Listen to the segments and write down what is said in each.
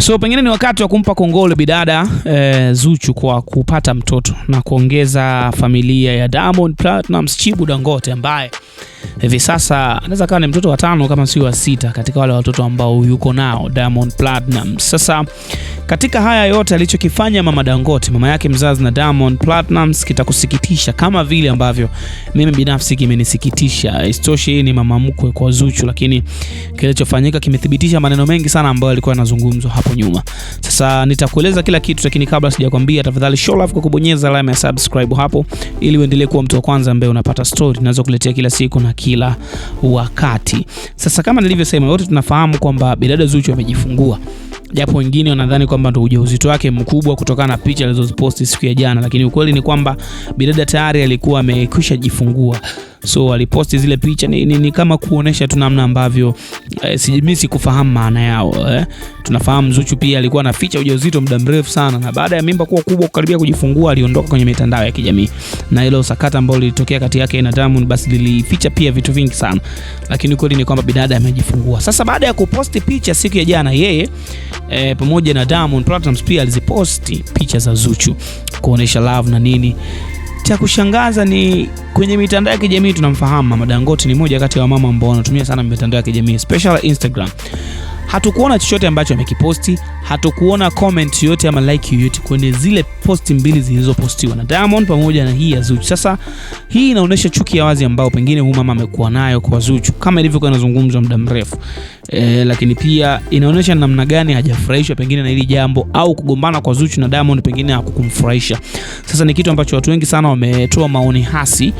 So pengine ni wakati wa kumpa kongole bidada Zuchu kwa kupata mtoto na kuongeza familia ya Diamond Platnumz Chibu Dangote, ambaye hivi sasa anaweza kuwa ni mtoto wa 5 kama sio wa 6 katika wale watoto ambao yuko nao Diamond Platnumz. Sasa katika haya yote alichokifanya mama Dangote, mama yake mzazi na Diamond Platnumz, kitakusikitisha kama vile ambavyo mimi binafsi kimenisikitisha. Isitoshe ni mama mkwe kwa Zuchu, lakini kilichofanyika kimethibitisha maneno mengi sana ambayo alikuwa anazungumzwa hapo nyuma. Sasa nitakueleza kila kitu, lakini kabla sijakwambia, tafadhali show love kwa kubonyeza alama ya subscribe hapo ili uendelee kuwa mtu wa kwanza ambaye unapata story naweza kuletea kila siku na kila wakati. Sasa kama nilivyosema, wote tunafahamu kwamba bidada Zuchu amejifungua, japo wengine wanadhani kwamba ndio ujauzito wake mkubwa kutokana na picha alizoziposti siku ya jana, lakini ukweli ni kwamba bidada tayari alikuwa amekwisha jifungua. So aliposti zile picha ni kama kuonesha tu namna ambavyo mimi sikufahamu maana yao. Tunafahamu Zuchu pia alikuwa anaficha ujauzito muda mrefu sana, na baada ya mimba kuwa kubwa karibia kujifungua aliondoka kwenye mitandao ya kijamii, na hilo sakata ambalo lilitokea kati yake na Diamond basi lilificha pia vitu vingi sana, lakini kweli ni kwamba bidada amejifungua. Sasa baada ya kuposti picha siku ya jana, yeye pamoja na Diamond Platnumz pia aliziposti picha za Zuchu kuonesha love na nini. Cha kushangaza ni kwenye mitandao ya kijamii tunamfahamu mama Dangote ni moja kati ya mama ambao wanatumia sana mitandao ya kijamii, especially Instagram. Hatukuona chochote ambacho amekiposti, hatukuona comment yote ama like yote kwenye zile posti mbili zilizopostiwa na Diamond pamoja na hii ya Zuchu. Sasa hii inaonyesha chuki ya wazi ambao pengine huyu mama amekuwa nayo kwa Zuchu kama ilivyokuwa inazungumzwa muda mrefu. Lakini pia inaonyesha namna gani hajafurahishwa pengine na hili jambo, au kugombana kwa Zuchu na Diamond pengine hakukumfurahisha. Sasa ni kitu ambacho watu wengi sana wametoa maoni hasi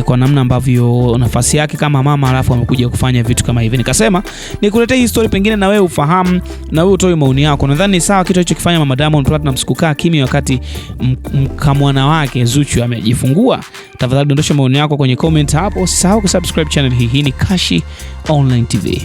kwa namna ambavyo nafasi yake kama mama alafu amekuja kufanya vitu kama hivi. Nikasema nikuletee hii story pengine na wewe ufahamu na wewe utoe maoni yako. Nadhani sawa kitu hicho kifanya mama Diamond Platnumz kukaa kimya wakati mkamwana wake Zuchu amejifungua? Tafadhali dondosha maoni yako kwenye comment hapo. Usisahau kusubscribe channel hii. Hii ni Kashi Online TV.